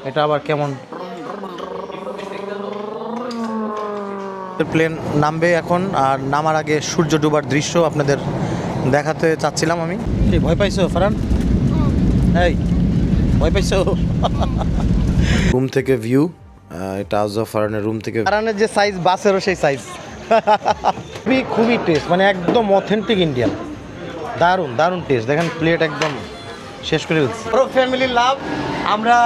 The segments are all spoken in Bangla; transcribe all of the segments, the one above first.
এটা আবার কেমন? প্লেন নামবে এখন, আর নামার আগে সূর্য ডুবার দৃশ্য আপনাদের দেখাতে চাচ্ছিলাম আমি। এই ভয় পাইছো ফারহান? এই ভয় পাইছো? রুম থেকে ভিউ, এটা আজও ফারহানের রুম থেকে। ফারহানের যে সাইজ, বাসেরও সেই সাইজ। খুবই টেস্ট, মানে একদম অথেন্টিক ইন্ডিয়ান। দারুণ দারুণ টেস্ট। দেখেন প্লেট একদম শেষ করে দিচ্ছি। পুরো ফ্যামিলি লাভ। আমরা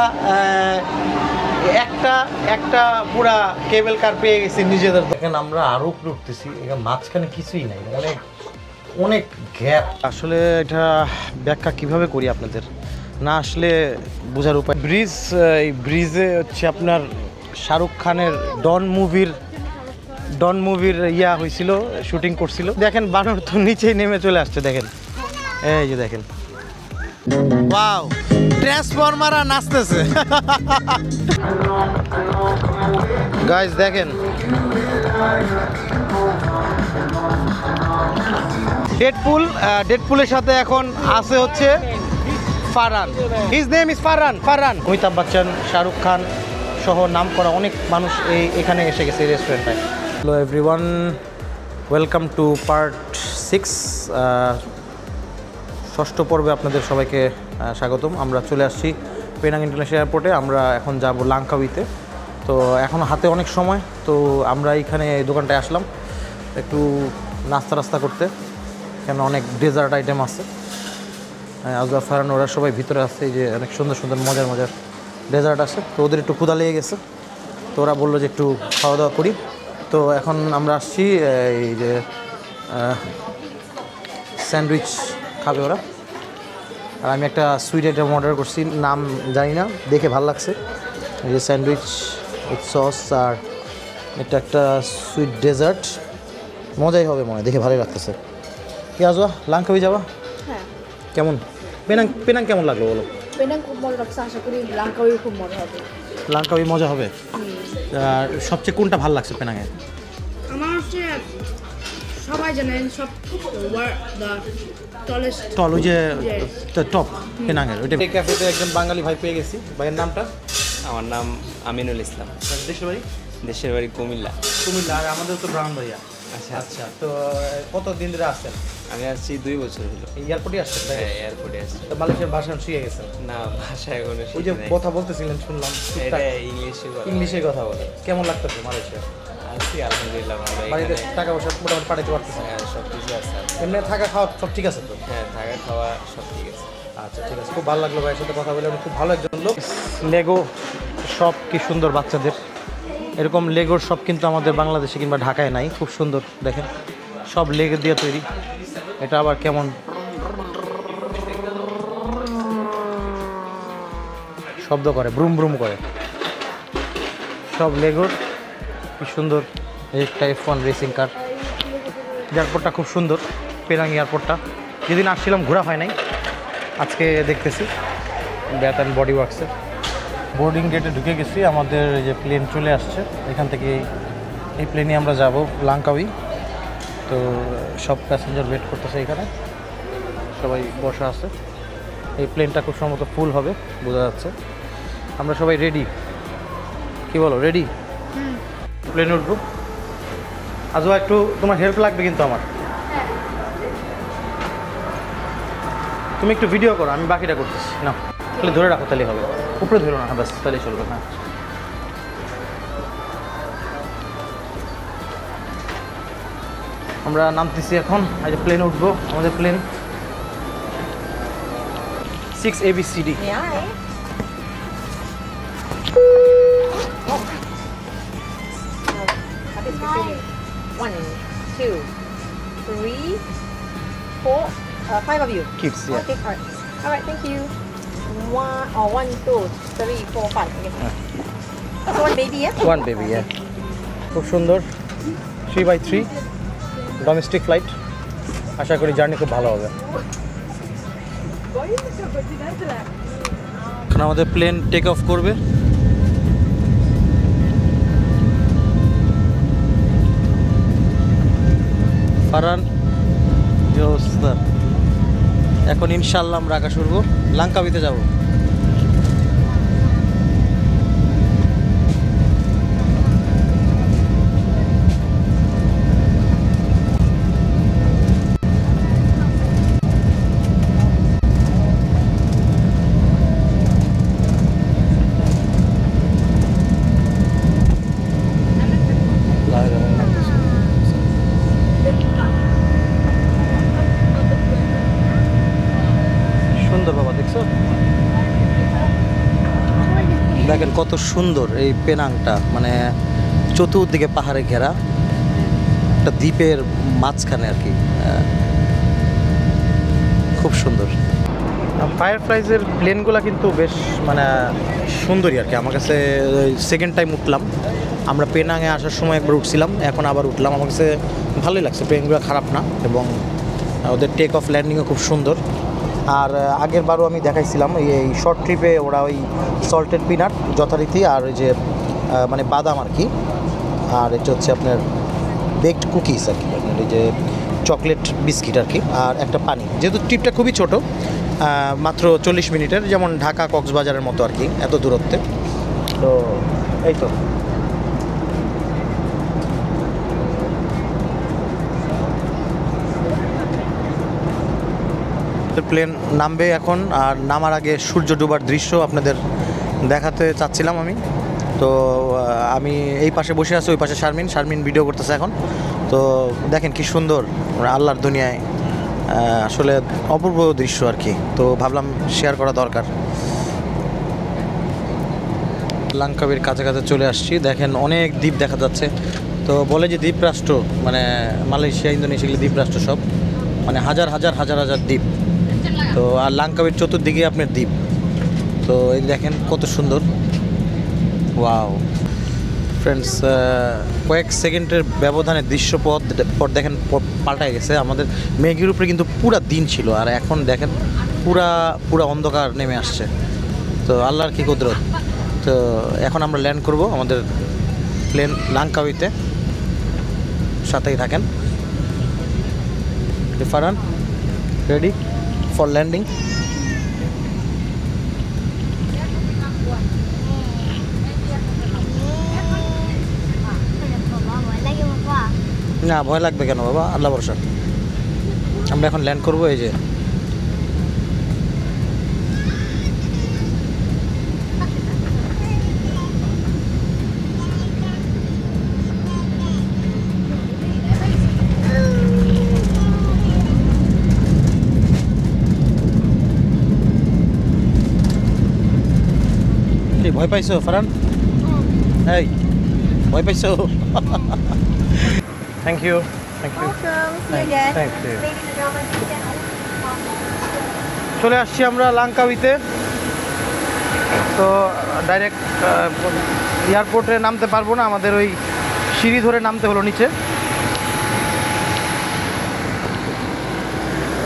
একটা পুরা কেবল কার পেয়ে গেছি নিজেদের। দেখেন আমরা আরো উপরে উঠতেছি, এখানে মাঝখানে কিছুই নাই, অনেক গ্যাপ। আসলে এটা ব্যাখ্যা কিভাবে করি আপনাদের, না আসলে বোঝার উপায়। ব্রিজ, এই ব্রিজে হচ্ছে আপনার শাহরুখ খানের ডন মুভির ইয়া হয়েছিল, শুটিং করছিল। দেখেন বানর তো নিচেই নেমে চলে আসছে। দেখেন এই যে দেখেন, ওয়াও, ট্রান্সফরমাররা নাচতেছে। গাইস দেখেন, ডেডপুলের সাথে এখন আছে হচ্ছে Farhan. His name is Farhan. Amitabh Bachchan, Shahrukh Khan সহ নাম করা অনেক মানুষ এখানে এসে গেছে এই রেস্টুরেন্টে। Hello everyone, welcome to part 6, ষষ্ঠ পর্বে আপনাদের সবাইকে স্বাগতম। আমরা চলে আসছি পেনাং ইন্টারন্যাশনাল এয়ারপোর্টে। আমরা এখন যাব লাঙ্কাউইতে। তো এখন হাতে অনেক সময়, তো আমরা এইখানে এই দোকানটায় আসলাম একটু নাস্তা করতে। এখানে অনেক ডেজার্ট আইটেম আছে। আজও ফারহান ওরা সবাই ভিতরে আছে, এই যে অনেক সুন্দর সুন্দর মজার ডেজার্ট আছে। তো ওদের একটু ক্ষুধা লেগে গেছে, তো ওরা বললো যে একটু খাওয়া দাওয়া করি। তো এখন আমরা আসছি, এই যে স্যান্ডউইচ খাবে ওরা। আর আমি একটা সুইট আইটেম অর্ডার করছি, নাম জানি না, দেখে ভালো লাগছে। এই যে স্যান্ডউইচ উইথ সস, আর এটা একটা সুইট ডেজার্ট। মজাই হবে মনে হয়, দেখে ভালোই লাগতেছে। কি আসবা লাঙ্কাউই যাবা? হ্যাঁ। কেমন পেনাং কেমন লাগলো বলো? পেনাং খুব মজা লাগছে, আশা করি লাঙ্কাউই খুব মজা হবে। লাঙ্কাউই মজা হবে। আর সবচেয়ে কোনটা ভালো লাগছে পেনাংয়ে? আমার হচ্ছে সবাই জানেন সব টল, ওই যে টপ পেনাংয়ের ওইটা। এই ক্যাফেতে একজন বাঙালি ভাই পেয়ে গেছি। ভাইয়ের নামটা? আমার নাম আমিনুল ইসলাম। দেশের বাড়ি কুমিল্লা। আর আমাদের তো ব্রাহ্মণবাড়িয়া। আচ্ছা, তো কতদিন ধরে আসছেন? আমি আসছি 2 বছর হলো। এয়ারপোর্টে আসছেন? হ্যাঁ, এয়ারপোর্টে আসছি। তো মালয়েশিয়ার ভাষা শিখে গেছেন? না, ভাষা এখনো ওই যে শিখি নাই। কথা বলতেছিলেন শুনলাম, এটা ইংলিশে কথা বলে। কেমন লাগতেছে মালয়েশিয়া? আছি আলহামদুলিল্লাহ ভালো। বাড়িতে এখানে টাকা পয়সা মোটামুটি পাঠাতে পারতেছেন? হ্যাঁ, সব কিছু আছে। এমনি থাকা খাওয়া সব ঠিক আছে তো? হ্যাঁ, থাকা খাওয়া সব ঠিক আছে। আচ্ছা ঠিক আছে, খুব ভালো লাগলো ভাইয়ের সাথে কথা বলে। খুব ভালো একজন লোক। লেগো সব কি সুন্দর বাচ্চাদের, এরকম লেগোর সব কিন্তু আমাদের বাংলাদেশে কিংবা ঢাকায় নাই। খুব সুন্দর, দেখেন সব লেগো দিয়ে তৈরি। এটা আবার কেমন শব্দ করে, ব্রুম করে। সব লেগোর, কি সুন্দর। একটা F1 রেসিং কার। এয়ারপোর্টটা খুব সুন্দর, পেনাং এয়ারপোর্টটা। যেদিন আসছিলাম ঘোরা হয় নাই, আজকে দেখতেছি। ব্যাট অ্যান্ড বডি ওয়ার্কসের বোর্ডিং গেটে ঢুকে গেছি। আমাদের যে প্লেন চলে আসছে, এখান থেকে এই প্লেনে আমরা যাব লাঙ্কাউই। তো সব প্যাসেঞ্জার ওয়েট করতেছে এখানে, সবাই বসা আছে। এই প্লেনটা খুব সম্ভবত ফুল হবে, বোঝা যাচ্ছে। আমরা সবাই রেডি, কি বলো রেডি? প্লেনে উঠবো। আজও একটু তোমার হেল্প লাগবে কিন্তু আমার। তুমি একটু ভিডিও করো, আমি বাকিটা করতেছি। না তাহলে ধরে রাখো, তাহলে হবে। উপরে ধরো না, ব্যাস তাহলেই চলবে। না আমরা নামতেছি এখন। এই যে প্লেনে উঠবো, আমাদের plane 6 ABCD। 1, 2, 3, 4, 5 of you. Kids, yeah. Okay, all right, thank you. 1, 2, 3, 4, 5. Okay. That's one baby, yeah? One baby, yeah. খুব সুন্দর, 3x3 ডোমেস্টিক ফ্লাইট। আশা করি জার্নি খুব ভালো হবে। এখন আমাদের প্লেন টেক অফ করবে। ফারহান এখন ইনশাল্লাহ আমরা আকাশ উড়বো, লাঙ্কাউইতে যাব। দেখেন কত সুন্দর এই পেনাংটা, মানে চতুর্দিকে পাহাড়ে ঘেরা একটা দ্বীপের মাঝখানে আর কি, খুব সুন্দর। ফায়ারফ্লাইজের প্লেনগুলো কিন্তু বেশ মানে সুন্দরই আর কি। আমার কাছে সেকেন্ড টাইম উঠলাম, আমরা পেনাংয়ে আসার সময় একবার উঠছিলাম, এখন আবার উঠলাম। আমার কাছে ভালোই লাগছে, প্লেনগুলো খারাপ না, এবং ওদের টেক অফ ল্যান্ডিংও খুব সুন্দর। আর আগের বারও আমি দেখাইছিলাম এই শর্ট ট্রিপে ওরা ওই সল্টেড পিনাট যথারীতি, আর ওই যে মানে বাদাম আর কি, আর এটা হচ্ছে আপনার বেকড কুকিজ আর কি, আপনার এই যে চকলেট বিস্কিট আর কি, আর একটা পানি। যেহেতু ট্রিপটা খুবই ছোট, মাত্র 40 মিনিটের, যেমন ঢাকা কক্সবাজারের মতো আর কি, এত দূরত্বে। তো এই তো প্লেন নামবে এখন, আর নামার আগে সূর্য ডোবার দৃশ্য আপনাদের দেখাতে চাচ্ছিলাম আমি। তো আমি এই পাশে বসে আছি, ওই পাশে শারমিন ভিডিও করতেছে এখন। তো দেখেন কি সুন্দর আল্লাহর দুনিয়ায়, আসলে অপূর্ব দৃশ্য আর কি। তো ভাবলাম শেয়ার করা দরকার। লাঙ্কাবির কাছাকাছি চলে আসছি, দেখেন অনেক দ্বীপ দেখা যাচ্ছে। তো বলে যে দ্বীপ রাষ্ট্র, মানে মালয়েশিয়া, ইন্দোনেশিয়া দ্বীপ রাষ্ট্র সব, মানে হাজার হাজার দ্বীপ। তো আর লাঙ্কাবির চতুর্দিকে আপনার দ্বীপ। তো এই দেখেন কত সুন্দর, ওয়াও ফ্রেন্ডস। কয়েক সেকেন্ডের ব্যবধানে দৃশ্যপথ পর দেখেন পাল্টায় গেছে। আমাদের মেঘের উপরে কিন্তু পুরা দিন ছিল, আর এখন দেখেন পুরা অন্ধকার নেমে আসছে। তো আল্লাহর কি কুদরত। তো এখন আমরা ল্যান্ড করব আমাদের প্লেন লাঙ্কাউইতে, সাথেই থাকেন। Farhan ready for landing? না, ভয় লাগবে কেন বাবা, আল্লাহ ভরসা। আমরা এখন ল্যান্ড করবো, এই যে ভয় পাইছো ফারহান? এই ভয় পাইছো? Thank you. Welcome. See you again. Thank you. Ladies and gentlemen, চলে আসছি আমরা লাঙ্কাউইতে। তো ডাইরেক্ট এয়ারপোর্টে নামতে পারবো না, আমাদের ওই সিঁড়ি ধরে নামতে হলো নিচে।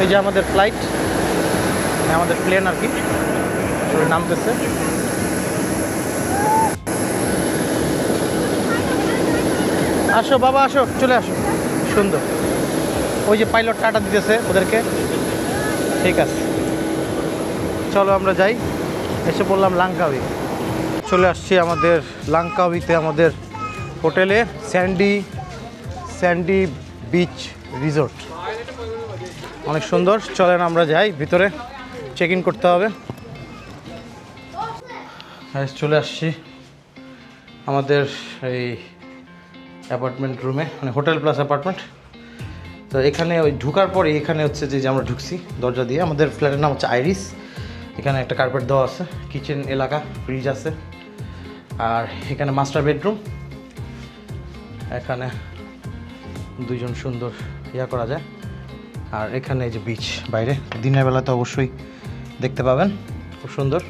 এই যে আমাদের ফ্লাইট, আমাদের প্লেন আর কি, নামতেছে। আসো বাবা, আসো, চলে আসো। সুন্দর, ওই যে পাইলট টাটা দিতেছে ওদেরকে। ঠিক আছে, চলো আমরা যাই। এসে বললাম লাঙ্কাউই। চলে আসছি আমাদের লাঙ্কাউইতে, আমাদের হোটেলে, স্যান্ডি বিচ রিসোর্ট, অনেক সুন্দর। চলেন আমরা যাই ভিতরে, চেক ইন করতে হবে। চলে আসছি আমাদের এই অ্যাপার্টমেন্ট রুমে, মানে হোটেল প্লাস অ্যাপার্টমেন্ট। তো এখানে ওই ঢুকার পরে এখানে হচ্ছে যে আমরা ঢুকছি দরজা দিয়ে। আমাদের ফ্ল্যাটের নাম হচ্ছে আইরিস। এখানে একটা কার্পেট দেওয়া আছে, কিচেন এলাকা, ফ্রিজ আছে, আর এখানে মাস্টার বেডরুম। এখানে দুইজন সুন্দর করা যায়। আর এখানে এই যে বিচ, বাইরে দিনের বেলা তো অবশ্যই দেখতে পাবেন, খুব সুন্দর।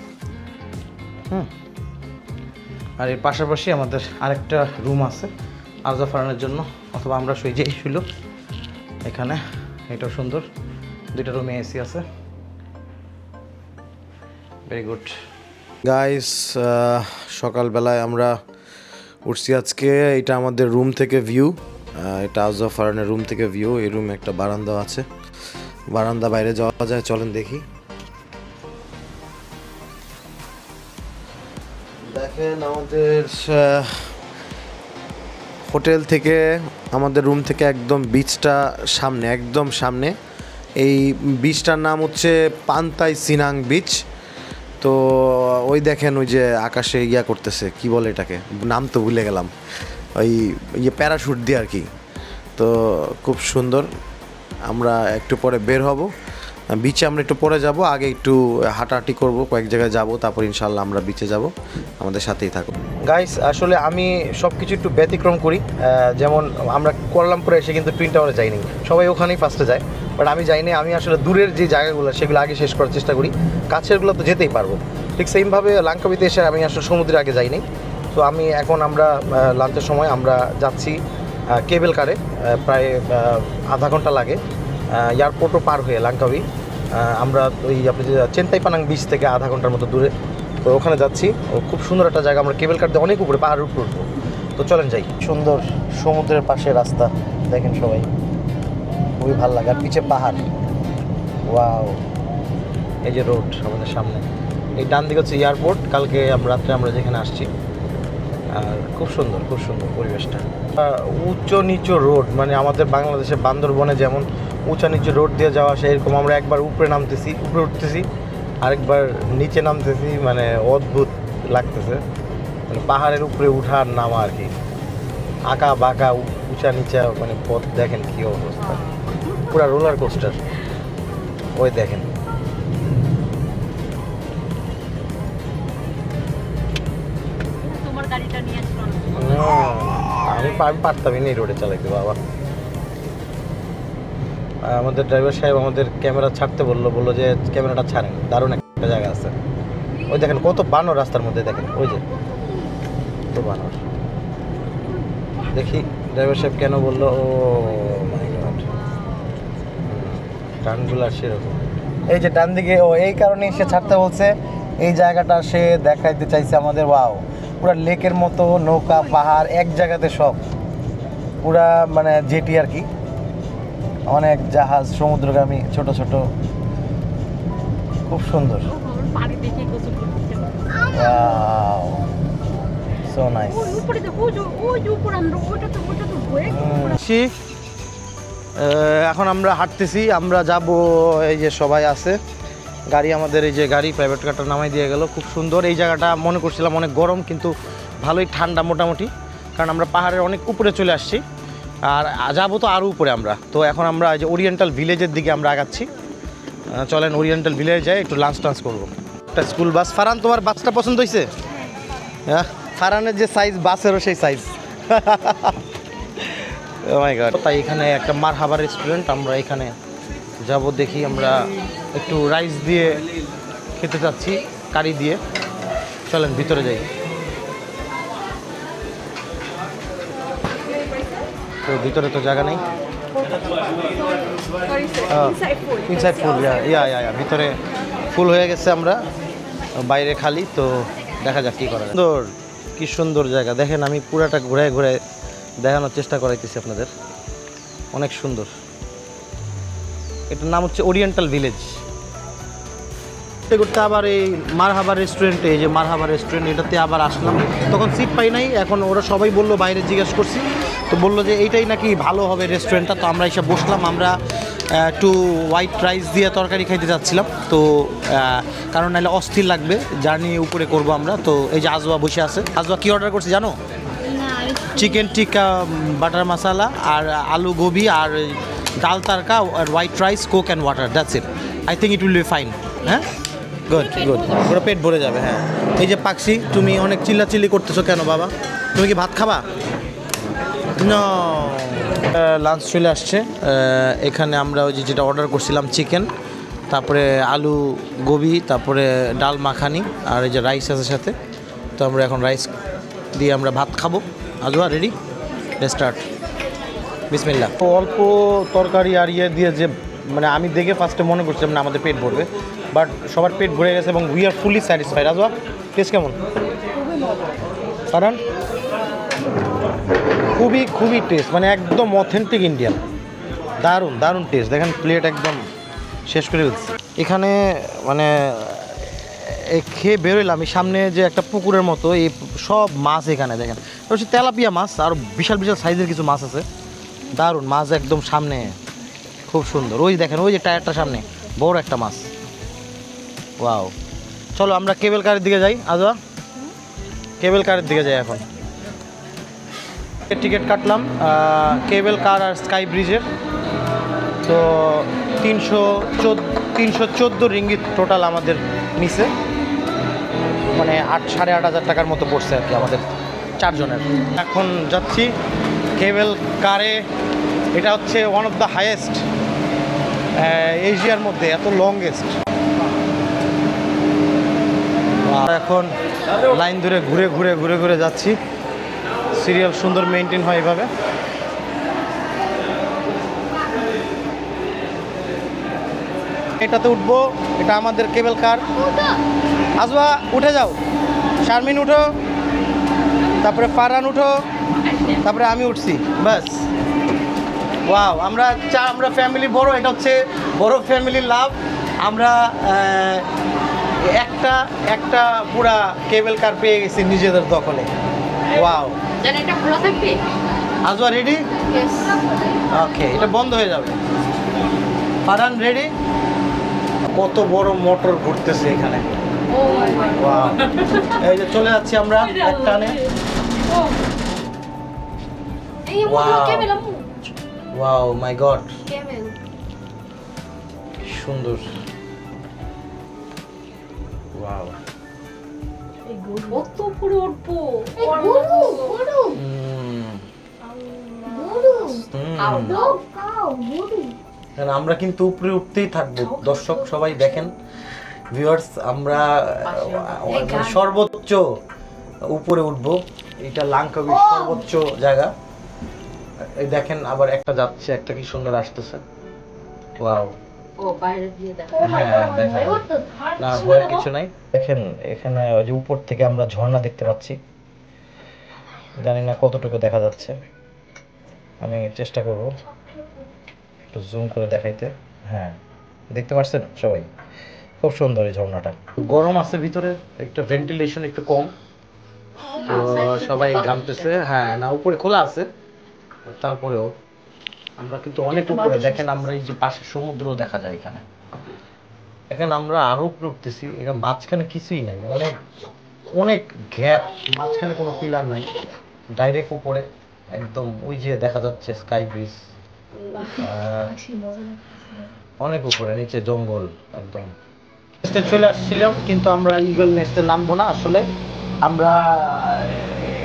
আর এর পাশাপাশি আমাদের আরেকটা রুম আছে আরজা ফারানের জন্য, অথবা আমরা যেই শুইল এখানে। এটাও সুন্দর, দুইটা রুমে এসি আছে। Very good guys. সকালবেলায় আমরা উঠছি আজকে। এটা আমাদের রুম থেকে ভিউ, এটা আরজা ফারানের রুম থেকে ভিউ। এই রুমে একটা বারান্দা আছে, বারান্দা বাইরে যাওয়া যায়, চলেন দেখি। দেখেন আমাদের হোটেল থেকে, আমাদের রুম থেকে একদম বিচটা সামনে, একদম সামনে। এই বিচটার নাম হচ্ছে পান্তাই সিনাং বিচ। তো ওই দেখেন ওই যে আকাশে করতেছে, কি বলে এটাকে, নাম তো ভুলে গেলাম, ওই প্যারাশুট দিয়ে আর কি। তো খুব সুন্দর। আমরা একটু পরে বের হব বিচে আমরা একটু পরে যাব, আগে একটু হাঁটাহাঁটি করব, কয়েক জায়গায় যাব, তারপর ইনশাল্লাহ আমরা বিচে যাব। আমাদের সাথেই থাকো। গাইস, আসলে আমি সব কিছু একটু ব্যতিক্রম করি। যেমন আমরা কুয়ালালামপুরে এসে কিন্তু টুইন টাওয়ারে যাইনি, সবাই ওখানেই ফার্স্টে যায়, বাট আমি যাইনি। আমি আসলে দূরের যে জায়গাগুলো সেগুলো আগে শেষ করার চেষ্টা করি, কাছেরগুলো তো যেতেই পারবো। ঠিক সেমভাবে লাঙ্কাবিতে এসে আমি আসলে সমুদ্রের আগে যাইনি। তো আমরা লাঞ্চের সময় আমরা যাচ্ছি কেবল কারে, প্রায় আধা ঘন্টা লাগে এয়ারপোর্টও পার হয়ে লাঙ্কাবি। আমরা ওই আপনি যে চেন্তাইপানাং বিচ থেকে আধা ঘন্টার মতো দূরে, তো ওখানে যাচ্ছি। ও খুব সুন্দর একটা জায়গা, আমরা কেবল কার দিয়ে অনেক উপরে পাহাড়ের উপরে উঠবো। তো চলেন যাই। সুন্দর সমুদ্রের পাশে রাস্তা দেখেন সবাই, খুবই ভালো লাগে। আর পিছে পাহাড়, ওয়াও। এই যে রোড আমাদের সামনে, এই ডান দিকে হচ্ছে এয়ারপোর্ট। কালকে রাত্রে আমরা যেখানে আসছি, আর খুব সুন্দর পরিবেশটা। উঁচু নিচু রোড, মানে আমাদের বাংলাদেশে বান্দরবনে যেমন উঁচা নিচু রোড দিয়ে যাওয়া আসে, এরকম আমরা একবার উপরে উঠতেছি, আরেকবার নিচে নামতেছি। মানে অদ্ভুত লাগতেছে, মানে পাহাড়ের উপরে উঠা আর নামা আর কি, আঁকা বাঁকা উঁচা নিচা, মানে পথ দেখেন কী অবস্থা, পুরা রোলার কোস্টার। ওই দেখেন, আমি পারতামই না এই রোডে চালাইতে বাবা। আমাদের ড্রাইভার সাহেব আমাদের ক্যামেরা ছাড়তে বললো যে ক্যামেরাটা ছাড়েন, দারুণ একটা জায়গা আছে। ওই দেখেন কত বানর রাস্তার মধ্যে, দেখেন ওই যে কত বানর। দেখি ড্রাইভার সাহেব কেন বললো, ও মাই গড, টানগুলো সেরকম। এই যে ডান দিকে, ও এই কারণেই সে ছাড়তে বলছে, এই জায়গাটা সে দেখাইতে চাইছে আমাদের। ওয়াও, পুরা লেকের মতো, নৌকা পাহাড় এক জায়গাতে সব, পুরা মানে জেটি আর কি, অনেক জাহাজ সমুদ্রগামী ছোট ছোট, খুব সুন্দর। So nice. এখন আমরা হাঁটতেছি, আমরা যাব, এই যে সবাই আছে, গাড়ি আমাদের, এই যে গাড়ি প্রাইভেট কারটা নামাই দিয়ে গেল। খুব সুন্দর এই জায়গাটা, মনে করছিলাম অনেক গরম, কিন্তু ভালোই ঠান্ডা মোটামুটি, কারণ আমরা পাহাড়ের অনেক উপরে চলে আসছি, আর যাবো তো আরও উপরে আমরা। তো এখন আমরা এই যে ওরিয়েন্টাল ভিলেজের দিকে আমরা আগাচ্ছি। চলেন ওরিয়েন্টাল ভিলেজ যাই, একটু লাঞ্চ টাঞ্চ করবো। একটা স্কুল বাস। ফারহান, তোমার বাসটা পছন্দ হয়েছে? হ্যাঁ, ফারহানের যে সাইজ, বাসেরও সেই সাইজ। ও মাই গড। তাই এখানে একটা মারহাবা রেস্টুরেন্ট, আমরা এখানে যাব। দেখি, আমরা একটু রাইস দিয়ে খেতে চাচ্ছি, কারি দিয়ে। চলেন ভিতরে যাই। তো ভিতরে তো জায়গা নেই, ইনসাইড ফুল, ইয়া ভিতরে ফুল হয়ে গেছে, আমরা বাইরে খালি। তো দেখা যাক কী করা যায়। সুন্দর, কি সুন্দর জায়গা দেখেন, আমি পুরাটা ঘুরায় ঘুরায় দেখানোর চেষ্টা করাইতেছি আপনাদের, অনেক সুন্দর। এটার নাম হচ্ছে ওরিয়েন্টাল ভিলেজ। করতে আবার এই মারহাবা রেস্টুরেন্টে, এই যে মারহাবা রেস্টুরেন্ট, এটাতে আবার আসলাম। তখন সিট পাই নাই, এখন ওরা সবাই বললো, বাইরে জিজ্ঞেস করছি, তো বললো যে এইটাই নাকি ভালো হবে রেস্টুরেন্টটা। তো আমরা এসে বসলাম। আমরা একটু হোয়াইট রাইস দিয়ে তরকারি খাইতে যাচ্ছিলাম, তো কারণ নাহলে অস্থির লাগবে, জার্নি উপরে করব আমরা। তো এই যে আজওয়া বসে আছে। আজওয়া কী অর্ডার করছি জানো? চিকেন টিক্কা বাটার মশালা, আর আলু গোবি, আর ডাল তারকা, আর white rice, coke and water, that's it. I think it will be fine. হ্যাঁ, গুড, পুরো পেট ভরে যাবে। হ্যাঁ, এই যে পাকসি, তুমি অনেক চিল্লাচিল্লি করতেছো কেন বাবা? তুমি কি ভাত খাবা? না, লাঞ্চ চলে আসছে। এখানে আমরা ওই যেটা অর্ডার করছিলাম, চিকেন, তারপরে আলু গোবি, তারপরে ডাল মাখানি, আর এই যে রাইস আছে সাথে। তো আমরা এখন রাইস দিয়ে আমরা ভাত খাবো। Ajwa ready, start. বিসমিল্লাহ। অল্প তরকারি আর ইয়ে দিয়ে, যে মানে আমি দেখে ফার্স্টে মনে করছিলাম না আমাদের পেট ভরবে, বাট সবার পেট ভরে গেছে এবং we are fully satisfied. Ajwa, taste কেমন? কারণ খুবই টেস্ট, মানে একদম অথেন্টিক ইন্ডিয়ান, দারুণ টেস্ট। দেখেন প্লেট একদম শেষ করে ফেলছি। এখানে মানে খেয়ে বেরোলাম, আমি সামনে যে একটা পুকুরের মতো, এই সব মাছ এখানে দেখেন, হচ্ছে তেলাপিয়া মাছ, আর বিশাল সাইজের কিছু মাছ আছে, দারুণ মাছ একদম সামনে, খুব সুন্দর। ওই দেখেন, ওই যে টায়ারটা সামনে, বড় একটা মাছ। ওয়াও, চলো আমরা কেবল কারের দিকে যাই। আজওয়া, কেবল কারের দিকে যাই এখন। টিকিট কাটলাম কেবল কার আর স্কাই ব্রিজের। তো 314 রিঙ্গিত টোটাল আমাদের নিচে, মানে 8,500 টাকার মতো পড়ছে আর কি আমাদের 4 জনের। এখন যাচ্ছি কেবল কারে। এটা হচ্ছে ওয়ান অফ দ্য হাইয়েস্ট এশিয়ার মধ্যে, এত লংগেস্ট। এখন লাইন ধরে ঘুরে ঘুরে ঘুরে ঘুরে যাচ্ছি। সিরিয়াল সুন্দর মেনটেন হয় এভাবে। এটাতে উঠবো, এটা আমাদের কেবল কার। আসবা উঠে যাও, শারমিন উঠো, তারপরে ফারহান উঠো, তারপরে আমি উঠছি, বাস। ওয়াও, আমরা ফ্যামিলি বড়, এটা হচ্ছে বড় ফ্যামিলির লাভ। আমরা একটা পুরা কেবল কার পেয়ে গেছি নিজেদের দখলে। Wow, Ajwa ready? ওকে, এটা বন্ধ হয়ে যাবে। ফারহান রেডি? কত বড় মোটর ঘুরতেছে এখানে। ওয়াও, এই যে চলে যাচ্ছি আমরা একটানে। ওয়াও মাই গড, সুন্দর। ওয়াও, কত উপরে উঠবো। আমরা কিন্তু উপরে উঠতেই থাকবো। দর্শক সবাই দেখেন, ভিউয়ার্স, আমরা সর্বোচ্চ উপরে উঠবো। এটা লাংকাবির সর্বোচ্চ জায়গা। এই দেখেন, আবার একটা যাচ্ছে, একটা কি সুন্দর আসতেছে। ওয়াও, হ্যাঁ দেখেন, না ভয়ের কিছু নাই। দেখেন এখানে ওই যে উপর থেকে আমরা ঝর্ণা দেখতে পাচ্ছি। জানি না কতটুকু দেখা যাচ্ছে, আমি চেষ্টা করব একটু জুম করে দেখাইতে। হ্যাঁ, দেখতে পাচ্ছেন সবাই, খুব সুন্দর এই ঝর্ণাটা। গরম আছে ভিতরে, একটু ভেন্টিলেশন একটু কম, তো সবাই ঘামতেছে। হ্যাঁ, না উপরে খোলা আছে, তারপরেও আমরা কিন্তু অনেক উপরে। দেখেন, আমরা এই যে পাশে সমুদ্র দেখা যায় এখানে। এখানে আমরা আরো উপরে উঠতেছি। এখানে মাঝখানে কিছুই নাই, অনেক গ্যাপ, মাঝখানে কোনো পিলার নাই, ডাইরেক্ট উপরে একদম। ওই যে দেখা যাচ্ছে স্কাই ব্রিজ, অনেক উপরে, নিচে জঙ্গল একদম। নেস্টে চলে আসছিলাম, কিন্তু আমরা ইগল নেস্টে নামবো না। আসলে আমরা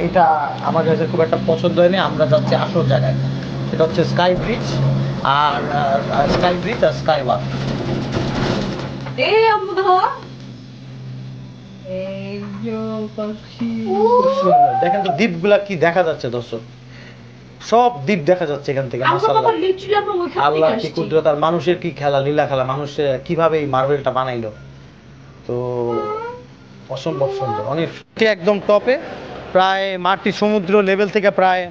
এটা আমার কাছে খুব একটা পছন্দ হয়নি। আমরা যাচ্ছি আসল জায়গায়, সেটা হচ্ছে স্কাই ব্রিজ আর স্কাই ওয়াক। দেখেন তো দ্বীপগুলা কি দেখা যাচ্ছে দর্শক, সব দ্বীপ দেখা যাচ্ছে এখান থেকে। মাশাআল্লাহ, আল্লাহ কি কুদরত, আর মানুষের কি খেলা, লীলা খেলা, মানুষ কিভাবে এই মার্বেলটা বানাইলো, তো অসম্ভব সুন্দর। অনেক একদম টপে, প্রায় মাটি সমুদ্র লেভেল থেকে প্রায়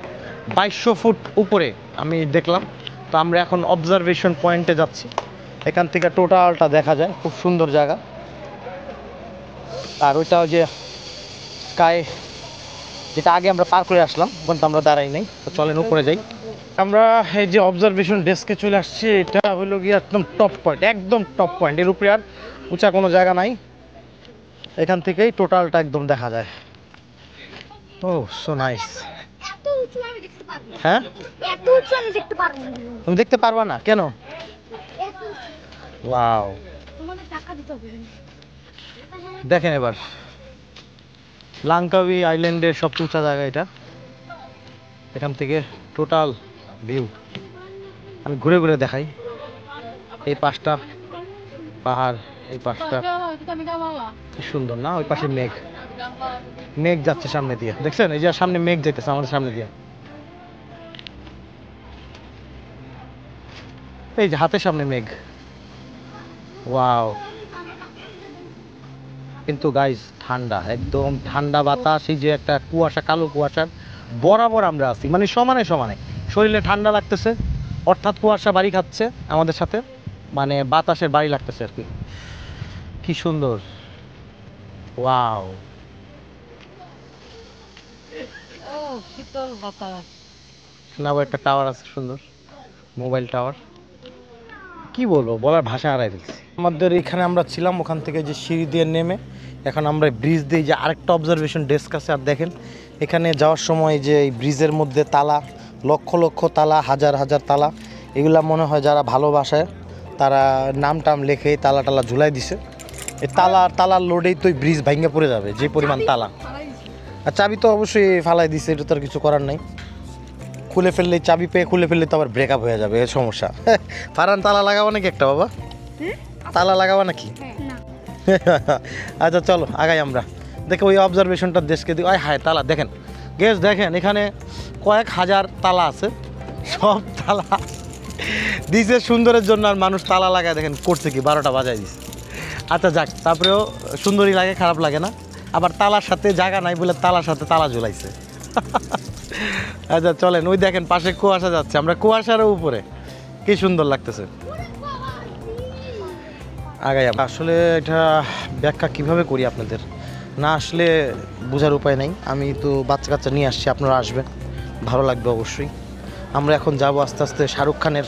2200 ফুট উপরে আমি দেখলাম। তো আমরা এখন অবজারভেশন পয়েন্টে যাচ্ছি। এখান থেকে টোটালটা দেখা যায়, খুব সুন্দর জায়গা। আর ওইটাও যে স্কাই, যেটা আগে আমরা পার করে আসলাম, ওখানে তো আমরা দাঁড়াই নাই। তো চলেন উপরে যাই। আমরা এই যে অবজারভেশন ডেস্কে চলে আসছি। এটা হলো গিয়ে একদম টপ পয়েন্ট, একদম টপ পয়েন্ট। এর উপরে আর উঁচা কোনো জায়গা নাই, এখান থেকেই টোটালটা একদম দেখা যায়। ও সো নাইস। হ্যাঁ, তুমি দেখতে পারবা না কেন? ওয়াও, দেখেন এবার লাংকাবি আইল্যান্ডের সবচেয়ে উঁচা জায়গা এটা। এখান থেকে টোটাল ভিউ আমি ঘুরে ঘুরে দেখাই। এই পাশটা পাহাড়, এই পাশটা কি সুন্দর না? ওই পাশে মেঘ যাচ্ছে সামনে দিয়ে, দেখছেন? এই যে সামনে মেঘ যাইতেছে আমাদের সামনে দিয়ে, এই যে হাতের সামনে মেঘ। ওয়াও, কিন্তু গাইস ঠান্ডা, একদম ঠান্ডা বাতাস। এই যে একটা কুয়াশা, কালো কুয়াশার বরাবর আমরা আছি, মানে সমানে সমানে। শরীরে ঠান্ডা লাগতেছে, অর্থাৎ কুয়াশা বাড়ি খাচ্ছে আমাদের সাথে, মানে বাতাসের বাড়ি লাগতেছে আর কি। কি সুন্দর, ওয়াও। না, একটা টাওয়ার আছে সুন্দর, মোবাইল টাওয়ার। কি বলবো, বলার ভাষা হারাই ফেলছি। আমাদের এখানে আমরা ছিলাম, ওখান থেকে যে সিঁড়ি দিয়ে নেমে এখন আমরা ব্রিজ দিয়ে, যে আরেকটা অবজারভেশন ডেস্ক আছে। আর দেখেন এখানে যাওয়ার সময় যে এই ব্রিজের মধ্যে তালা, লক্ষ লক্ষ তালা, হাজার হাজার তালা, এগুলা মনে হয় যারা ভালোবাসায় তারা নাম টাম লেখে তালা টালা ঝুলাই দিছে। এই তালার লোডেই তো ব্রিজ ভাঙ্গা পড়ে যাবে, যে পরিমাণ তালা। আর চাবি তো অবশ্যই ফালাই দিছে, এটা তো আর কিছু করার নাই। খুলে ফেললে, চাবি পেয়ে খুলে ফেললে তো আবার ব্রেকআপ হয়ে যাবে, এই সমস্যা। ফারান তালা লাগাবো নাকি একটা বাবা? তালা লাগাবো নাকি? আচ্ছা চলো আগাই আমরা। দেখো ওই অবজারভেশনটা দেশকে দিই। আয় হায় তালা দেখেন গেস, দেখেন এখানে কয়েক হাজার তালা আছে, সব তালা দিছে সুন্দরের জন্য। আর মানুষ তালা লাগায় দেখেন করছে কি, 12টা বাজায় দিছে। আচ্ছা যাক, তারপরেও সুন্দরই লাগে, খারাপ লাগে না। আবার তালার সাথে জায়গা নাই বলে তালার সাথে তালা ঝুলাইছে। আচ্ছা চলেন, ওই দেখেন পাশে কুয়াশা যাচ্ছে, আমরা কুয়াশারও উপরে, কি সুন্দর লাগতেছে। আগাই আসলে এটা ব্যাখ্যা কিভাবে করি আপনাদের, না আসলে বোঝার উপায় নাই। আমি তো বাচ্চা কাচ্চা নিয়ে আসছি, আপনারা আসবেন, ভালো লাগবে অবশ্যই। আমরা এখন যাব আস্তে আস্তে শাহরুখ খানের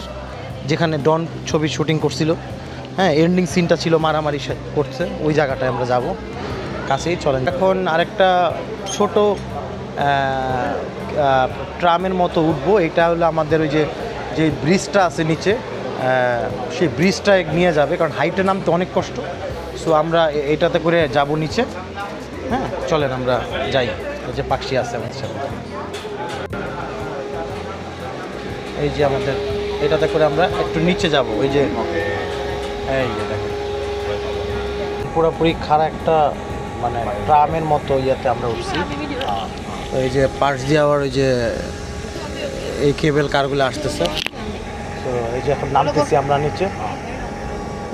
যেখানে ডন ছবি শুটিং করছিল, হ্যাঁ এন্ডিং সিনটা ছিল মারামারি করছে, ওই জায়গাটায় আমরা যাব, কাছেই চলেন। এখন আরেকটা ছোট ট্রামের মতো উঠবো। এটা হলো আমাদের ওই যে ব্রিজটা আছে নিচে, সেই ব্রিজটা নিয়ে যাবে, কারণ হাইটে নামতে অনেক কষ্ট। সো আমরা এটাতে করে যাব নিচে। হ্যাঁ চলেন আমরা যাই। ওই যে পাখি আছে আমাদের সাথে, এই যে আমাদের এটাতে করে আমরা একটু নিচে যাব। ওই যে এই যে দেখেন পুরোপুরি খাড়া একটা মানে ট্রামের মতো ইয়েতে আমরা উঠছি। তো এই যে পাশ দিয়ে আবার ওই যে এই কেবল কারগুলো আসতেছে। তো এই যে এখন নামতেছি আমরা নিচে,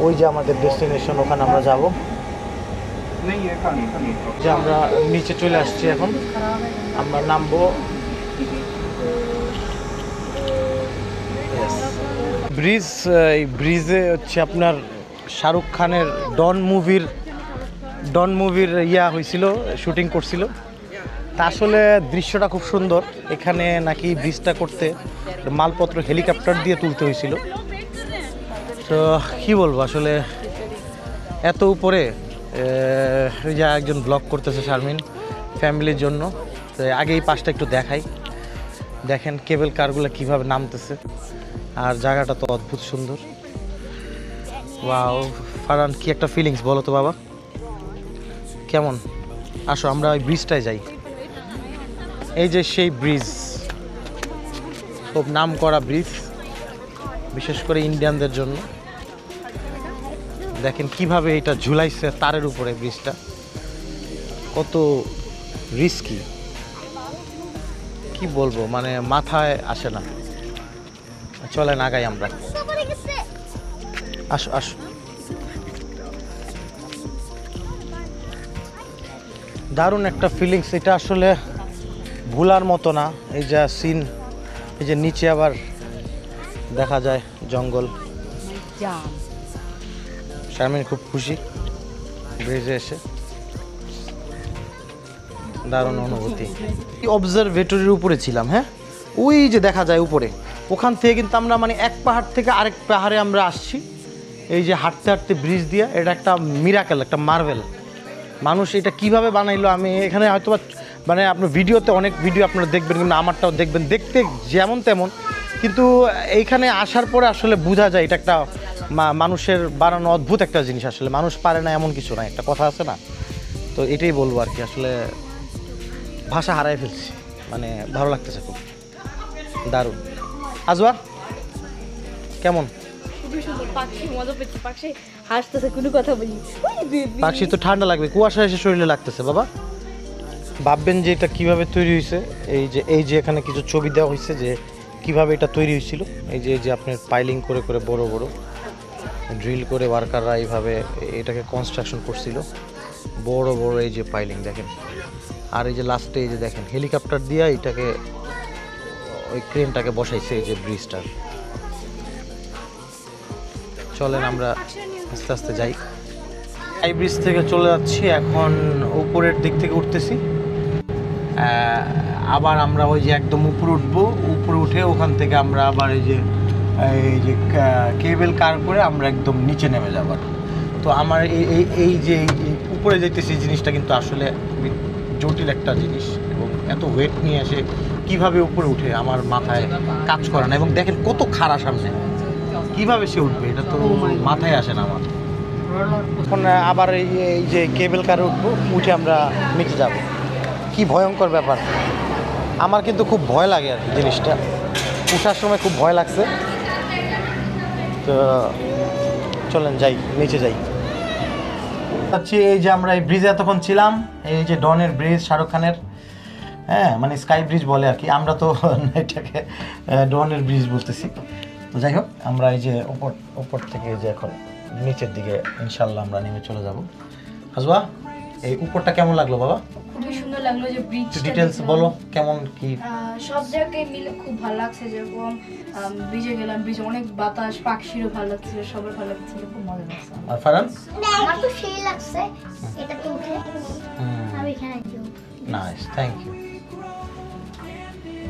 ওই যে আমাদের ডেস্টিনেশন, ওখানে আমরা যাব। যে আমরা নিচে চলে আসছি, এখন আমরা নামবো। ব্রিজ, এই ব্রিজে হচ্ছে আপনার শাহরুখ খানের ডন মুভির ইয়া হয়েছিল, শুটিং করছিল। তা আসলে দৃশ্যটা খুব সুন্দর। এখানে নাকি ব্রিজটা করতে মালপত্র হেলিকপ্টার দিয়ে তুলতে হয়েছিল। তো কী বলবো আসলে, এত উপরে ওই যে একজন ব্লগ করতেছে শারমিন ফ্যামিলির জন্য। তো আগে এই পাশটা একটু দেখাই, দেখেন কেবল কারগুলো কীভাবে নামতেছে। আর জায়গাটা তো অদ্ভুত সুন্দর। ওয়াও ফারহান, কি একটা ফিলিংস বলো তো বাবা, কেমন? আসো আমরা ওই ব্রিজটায় যাই। এই যে সেই ব্রিজ, খুব নাম করা ব্রিজ, বিশেষ করে ইন্ডিয়ানদের জন্য। দেখেন কিভাবে এটা ঝুলাইছে তারের উপরে ব্রিজটা, কত রিস্কি, কি বলবো, মানে মাথায় আসে না। চলেন আগাই আমরা, আসো আসো। দারুণ একটা ফিলিংস এটা, আসলে ভুলার মতো না। এই যে সিন, এই যে নিচে আবার দেখা যায় জঙ্গল। শারমিন খুব খুশি ব্রিজে এসে, দারুণ অনুভূতি। অবজারভেটরির উপরে ছিলাম, হ্যাঁ ওই যে দেখা যায় উপরে, ওখান থেকে কিন্তু আমরা মানে এক পাহাড় থেকে আরেক পাহাড়ে আমরা আসছি। এই যে হাঁটতে হাঁটতে ব্রিজ দিয়ে, এটা একটা মিরাকেল, একটা মার্ভেল। মানুষ এটা কিভাবে বানাইলো, আমি এখানে হয়তো মানে আপনার ভিডিওতে অনেক ভিডিও আপনারা দেখবেন, কিন্তু আমারটাও দেখবেন, দেখতে যেমন তেমন, কিন্তু এইখানে আসার পরে আসলে বোঝা যায় এটা একটা মানুষের বানানো অদ্ভুত একটা জিনিস। আসলে মানুষ পারে না এমন কিছু না, একটা কথা আছে না, তো এটাই বলবো আর কি। আসলে ভাষা হারাই ফেলছি, মানে ভালো লাগতেছে খুব, দারুণ। আজওয়া কেমন? পাখি তো ঠান্ডা লাগবে, কুয়াশা এসে শরীরে লাগতেছে বাবা। ভাববেন যে এটা কিভাবে তৈরি হয়েছে। এই যে এখানে কিছু ছবি দেওয়া হয়েছে যে কিভাবে এটা তৈরি হয়েছিল। এই যে আপনার পাইলিং করে করে বড় বড় ড্রিল করে ওয়ার্কাররা এইভাবে এটাকে কনস্ট্রাকশন করছিল, বড় বড় এই যে পাইলিং দেখেন। আর এই যে লাস্টে এই যে দেখেন হেলিকপ্টার দিয়ে এটাকে, ওই ক্রেনটাকে বসাইছে এই যে ব্রিজটার। চলেন আমরা আস্তে আস্তে যাই। এই ব্রিজ থেকে চলে যাচ্ছি, এখন উপরের দিক থেকে উঠতেছি। আবার আমরা ওই যে একদম উপরে উঠবো, উপরে উঠে ওখান থেকে আমরা আবার এই যে কেবল কার করে আমরা একদম নিচে নেমে যাব। তো আমার এই যে উপরে যাইতেছি জিনিসটা কিন্তু আসলে জটিল একটা জিনিস, এবং এত ওয়েট নিয়ে এসে কিভাবে উপরে উঠে আমার মাথায় কাজ করে না। এবং দেখেন কত খাড়া সামনে, কিভাবে সে উঠবে এটা তো মাথায় আসে না আমার। এখন আবার এই যে কেবল কারে উঠবো, উঠে আমরা নিচে যাব। কি ভয়ঙ্কর ব্যাপার, আমার কিন্তু খুব ভয় লাগে আর কি জিনিসটা, উঠার সময় খুব ভয় লাগছে। তো চলেন যাই, নিচে যাই। হচ্ছে এই যে আমরা এই ব্রিজে এতক্ষণ ছিলাম, এই যে ডনের ব্রিজ, শাহরুখ খানের, হ্যাঁ মানে স্কাই ব্রিজ বলে আর কি, আমরা তো এটাকে ডনের ব্রিজ বলতেছি। তো যাই হোক, আমরা এই যে উপর থেকে যে এখন নিচের দিকে ইনশাল্লাহ আমরা নেমে চলে যাব। হাসবা, এই উপরটা কেমন লাগলো বাবা? খুবই সুন্দর লাগলো যে ব্রিজ ডিটেলস বলো কেমন কি। সব জায়গায় মিলে খুব ভালো লাগছে, যেরকম ব্রিজে গেলাম, ব্রিজে অনেক বাতাস, পাখিরও ভালো লাগছে, সবার ভালো লাগছে, খুব মজা লাগছে। আর ফারান? আমার তো সেই লাগছে এটাতে উঠে আমি এখানে যাই। Nice, thank you.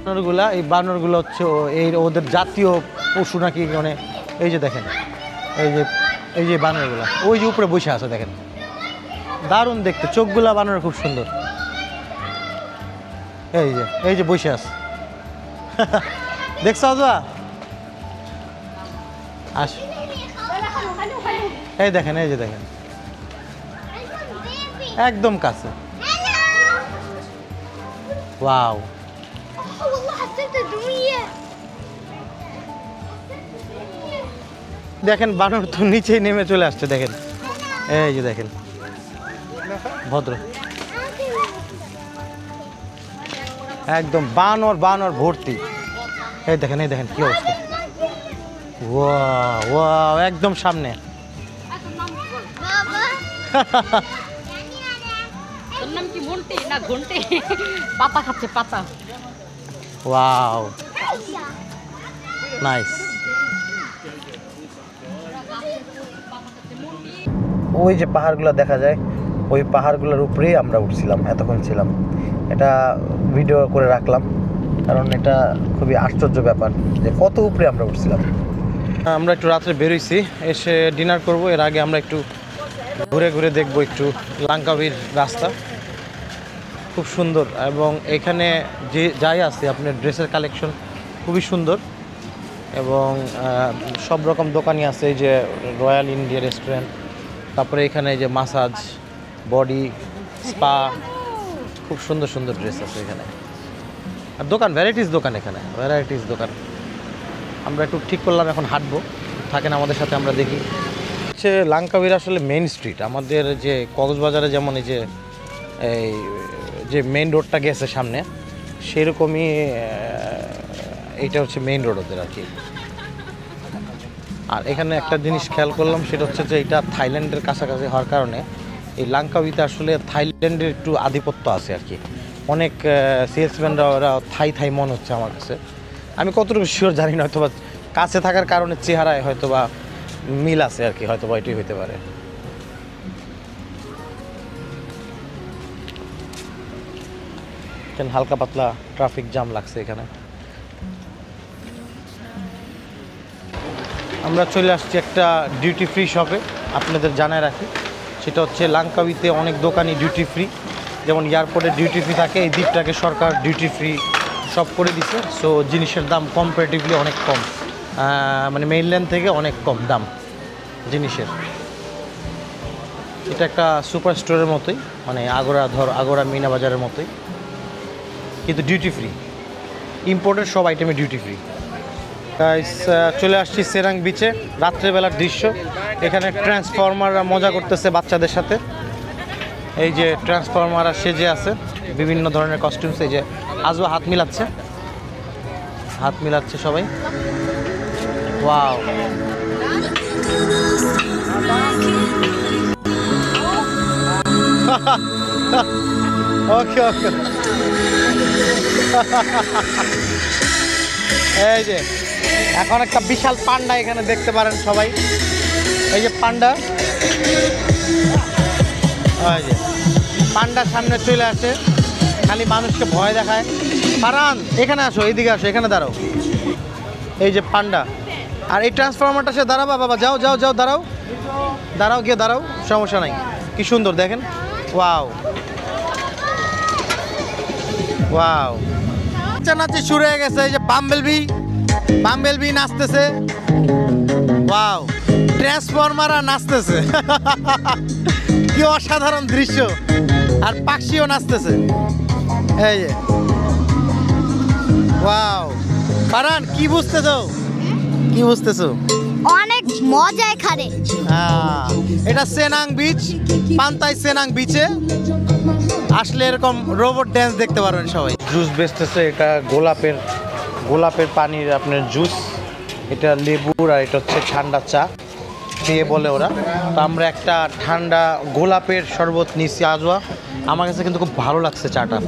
বানরগুলা, এই বানরগুলো হচ্ছে এই ওদের জাতীয় পশু নাকি, মানে এই যে দেখেন, এই যে বানরগুলা ওই যে উপরে বসে আছে দেখেন, দারুণ দেখতে, চোখগুলা বানরের খুব সুন্দর। এই যে বসে আছে দেখছো আজবা? আস, এই দেখেন, এই যে দেখেন একদম কাছে। ওয়াও, والله حسيت الدمية দেখেন বানর তো নিচেই নেমে চলে আসছে, দেখেন এই যে দেখেন, ভদ্র একদম বানর ভর্তি। এই দেখেন কি অবস্থা, ওয়াও একদম সামনে। بابا তোর নাম কি মন্টি না ঘন্টি? পাতা খাচ্ছে পাতা। Wow, nice. ওই যে পাহাড়গুলো দেখা যায়, ওই পাহাড়গুলোর উপরেই আমরা উঠছিলাম, এতক্ষণ ছিলাম। এটা ভিডিও করে রাখলাম, কারণ এটা খুবই আশ্চর্য ব্যাপার যে কত উপরে আমরা উঠছিলাম। আমরা একটু রাত্রে বেরোইছি, এসে ডিনার করব, এর আগে আমরা একটু ঘুরে দেখবো একটু লাঙ্কাউইর রাস্তা, খুব সুন্দর। এবং এখানে যে যাই আছে আপনার ড্রেসের কালেকশন খুবই সুন্দর, এবং সব রকম দোকানই আছে। এই যে রয়্যাল ইন্ডিয়া রেস্টুরেন্ট, তারপরে এখানে যে মাসাজ, বডি স্পা, খুব সুন্দর ড্রেস আছে এখানে। আর দোকান, ভ্যারাইটিস দোকান, এখানে ভ্যারাইটিস দোকান। আমরা একটু ঠিক করলাম এখন হাঁটবো, থাকেন আমাদের সাথে, আমরা দেখি। হচ্ছে লাঙ্কাউইর আসলে মেইন স্ট্রিট, আমাদের যে কক্সবাজারে যেমন এই যে মেইন রোডটা গেছে সামনে, সেরকমই এইটা হচ্ছে মেইন রোড ওদের আর কি। আর এখানে একটা জিনিস খেয়াল করলাম, সেটা হচ্ছে যে এটা থাইল্যান্ডের কাছাকাছি হওয়ার কারণে এই লাঙ্কাউইতে আসলে থাইল্যান্ডের একটু আধিপত্য আছে আর কি। অনেক সেলসম্যানরা ওরা থাই মনে হচ্ছে আমার কাছে, আমি কতটুকু শিওর জানি না, হয়তো বা কাছে থাকার কারণে চেহারায় হয়তো বা মিল আছে আর কি, হয়তো বা এটাই হইতে পারে। হালকা পাতলা ট্রাফিক জ্যাম লাগছে এখানে। আমরা চলে আসছি একটা ডিউটি ফ্রি শপে, আপনাদের জানায় রাখি, সেটা হচ্ছে লাঙ্কাউইতে অনেক দোকানই ডিউটি ফ্রি, যেমন এয়ারপোর্টে ডিউটি ফ্রি থাকে, এই দ্বীপটাকে সরকার ডিউটি ফ্রি সব করে দিছে। সো জিনিসের দাম কম্পারেটিভলি অনেক কম, মানে মেইনল্যান্ড থেকে অনেক কম দাম জিনিসের। এটা একটা সুপার স্টোরের মতোই, মানে আগোরা মিনা বাজারের মতোই, কিন্তু ডিউটি ফ্রি, ইম্পোর্টের সব আইটেমে ডিউটি ফ্রি। চলে আসছি সেরাং বিচে, রাত্রেবেলার দৃশ্য। এখানে ট্রান্সফরমাররা মজা করতেছে বাচ্চাদের সাথে, এই যে ট্রান্সফরমাররা সেজে আছে বিভিন্ন ধরনের কস্টিউমস। এই যে আজও হাত মিলাচ্ছে সবাই। ওয়াও, ওকে এই যে এখন একটা বিশাল পান্ডা এখানে দেখতে পারেন সবাই, এই যে পান্ডা, এই যে পান্ডার সামনে চলে আসে, খালি মানুষকে ভয় দেখায়। ফারহান এখানে আসো, এইদিকে আসো, এখানে দাঁড়াও। এই যে পান্ডা, আর এই ট্রান্সফরমারটা সে দাঁড়াবা বাবা, যাও দাঁড়াও গিয়ে দাঁড়াও, সমস্যা নাই। কি সুন্দর দেখেন, ওয়াও নাচানাচি শুরু হয়ে গেছে। এই যে বাম্বেলবি নাচতেছে। ওয়াও, ট্রান্সফরমাররা নাচতেছে। কি অসাধারণ দৃশ্য, আর পাখিও নাচতেছে। এই যে ওয়াও, ফারহান কি বুঝতেছো, কি বুঝতেছো? অনেক মজা এখানে। এটা সেনাং বিচ, পান্তাই সেনাং বিচে আসলে এরকম রোবট ড্যান্স দেখতে পারবেন সবাই। জুস বেচতেছে, এটা গোলাপের পানির আপনার জুস, এটা লেবুর, আর এটা হচ্ছে ঠান্ডা চা দিয়ে বলে ওরা। তো আমরা একটা ঠান্ডা গোলাপের শরবত নিচ্ছি আজওয়া। আমার কাছে কিন্তু খুব ভালো লাগছে চাটা।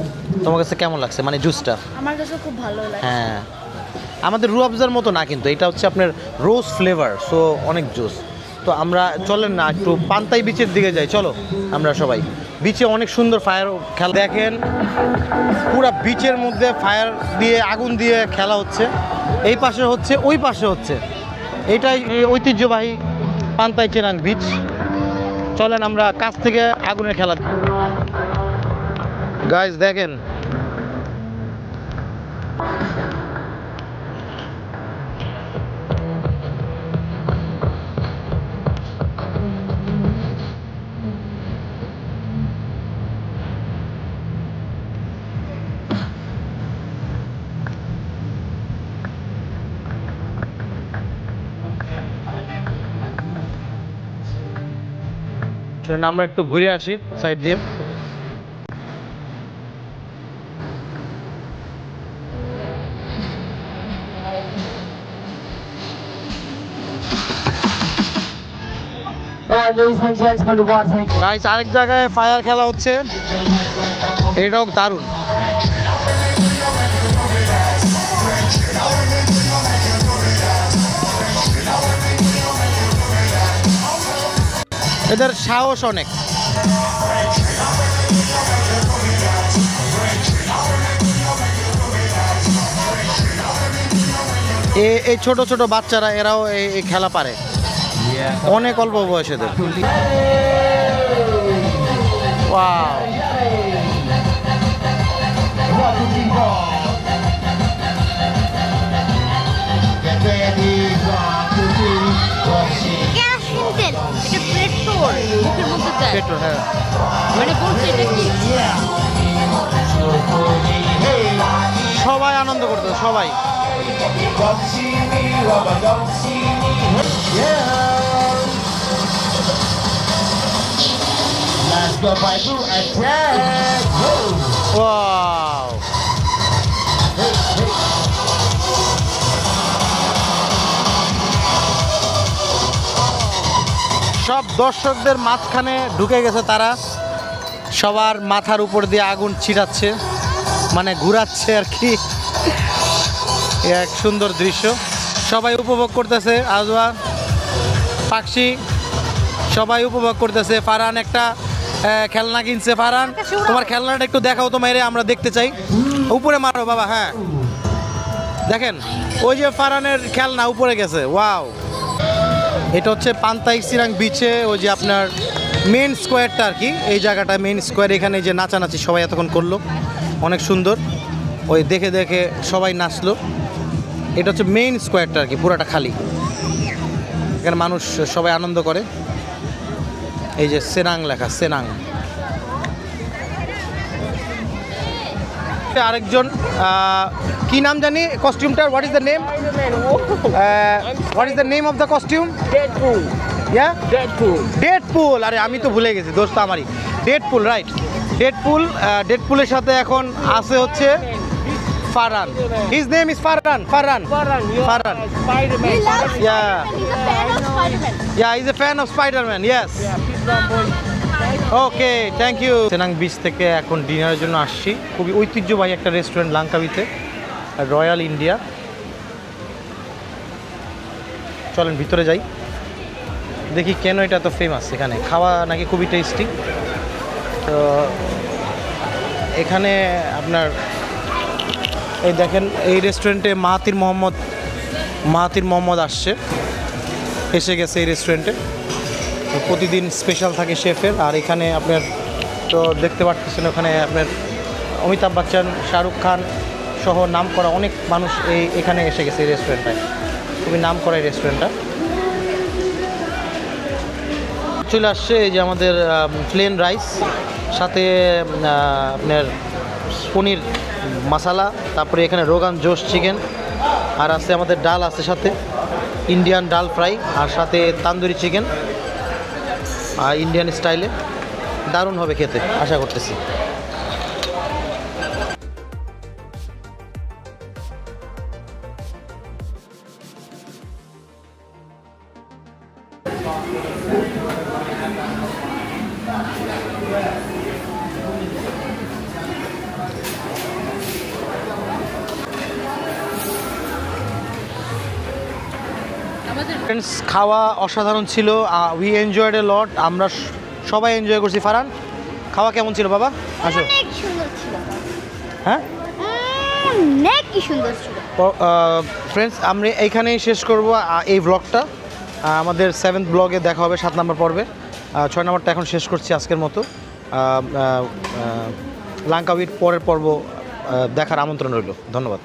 তোমার কাছে কেমন লাগছে, মানে জুসটা? আমার কাছে খুব ভালো লাগে। হ্যাঁ, আমাদের রুয়াবজার মতো না, কিন্তু এটা হচ্ছে আপনার রোজ ফ্লেভার, সো অনেক জুস। তো আমরা চলেন না একটু পান্তাই বিচের দিকে যাই, চলো আমরা সবাই। বিচে অনেক সুন্দর ফায়ার খেলা দেখেন, পুরা বিচের মধ্যে ফায়ার দিয়ে, আগুন দিয়ে খেলা হচ্ছে। এই পাশে হচ্ছে, ওই পাশে হচ্ছে, এটাই ঐতিহ্যবাহী পান্তাই চেনাং বিচ। চলেন আমরা কাছ থেকে আগুনের খেলা। গাইস দেখেন, আমরা একটু ঘুরে আসি সাইড দিয়ে। গাইস, আরেক জায়গায় ফায়ার খেলা হচ্ছে, এটাও দারুণ। এদের সাহস অনেক। এই ছোট ছোট বাচ্চারা, এরাও এই খেলা পারে, অনেক অল্প বয়সেদের। ওয়াও, কেরোসিন তেল, এটা পেট্রোল মুখের মধ্যে দেয়। পেট্রোল, হ্যাঁ। মানে বলছে এটা কি? সবাই আনন্দ করতো, সবাই। ওয়াও, সব দর্শকদের মাঝখানে ঢুকে গেছে তারা, সবার মাথার উপর দিয়ে আগুন ছিটাচ্ছে, মানে ঘুরাচ্ছে আর কি। এক সুন্দর দৃশ্য, সবাই উপভোগ করতেছে। আজওয়া, পাখি সবাই উপভোগ করতেছে। ফারহান একটা খেলনা কিনছে। ফারহান, তোমার খেলনাটা একটু দেখাও তো মেরে, আমরা দেখতে চাই। উপরে মারো বাবা। হ্যাঁ দেখেন, ওই যে ফারহানের খেলনা উপরে গেছে। ওয়াও, এটা হচ্ছে পান্তাই চিরাং বিচে, ওই যে আপনার মেন স্কোয়ারটা আর কি, এই জায়গাটা মেন স্কোয়ার। এখানে যে নাচানাচি সবাই এতক্ষণ করলো, অনেক সুন্দর, ওই দেখে দেখে সবাই নাচলো। এটা হচ্ছে মেইন স্কোয়ারটা আর কি, পুরাটা খালি। এখানে মানুষ সবাই আনন্দ করে। এই যে সেনাং লেখা, সেনাং। আরেকজন কি নাম জানি কস্টিউমটার, what is the name, what is the name of the costume? Deadpool. Yeah, Deadpool. Deadpool. আরে আমি তো ভুলে গেছি, দোস্ত আমারই। Deadpool, right, Deadpool. ডেডপুলের সাথে এখন আছে হচ্ছে Farhan. His name is Farhan. Farhan, Farhan. Spider-Man. He loves Yeah. Spider-Man. He's a fan of Spider-Man. Yeah, is a fan of Spiderman. Yes, okay, thank you. Cenang beach থেকে এখন ডিনারের জন্য আসছি। খুবই ঐতিহ্যবাহী একটা রেস্টুরেন্ট, লাঙ্কাবিতে, রয়্যাল ইন্ডিয়া। চলেন ভিতরে যাই, দেখি কেন এটা এত ফেমাস। এখানে খাওয়া নাকি খুবই টেস্টি। তো এখানে আপনার এই দেখেন, এই রেস্টুরেন্টে মাহাতির মোহাম্মদ আসছে, এসে গেছে এই রেস্টুরেন্টে। প্রতিদিন স্পেশাল থাকে শেফের। আর এখানে আপনার তো দেখতে পাচ্ছেন, ওখানে আপনার অমিতাভ বচ্চন, শাহরুখ খান সহ নাম করা অনেক মানুষ এখানে এসে গেছে এই রেস্টুরেন্টটায়। খুবই নাম করা এই রেস্টুরেন্টটা। চলে আসছে, এই যে আমাদের প্লেন রাইস, সাথে আপনার পনির মশালা, তারপরে এখানে রোগান জোশ চিকেন, আর আছে আমাদের ডাল আছে সাথে, ইন্ডিয়ান ডাল ফ্রাই, আর সাথে তান্দুরি চিকেন আর ইন্ডিয়ান স্টাইলে। দারুণ হবে খেতে, আশা করতেছি। ফ্রেন্ডস, খাওয়া অসাধারণ ছিল, উই এনজয়েড এ লট। আমরা সবাই এনজয় করছি। ফারহান, খাওয়া কেমন ছিল বাবা? আসো। অনেক সুন্দর ছিল। হ্যাঁ অনেক কি সুন্দর ছিল। ফ্রেন্ডস, আমরা এইখানেই শেষ করব এই ব্লগটা। আমাদের 7th ব্লগে দেখা হবে 7 নম্বর পর্বে। 6 নম্বরটা এখন শেষ করছি আজকের মতো। লাঙ্কা উইথ পরের পর্ব দেখার আমন্ত্রণ রইল। ধন্যবাদ।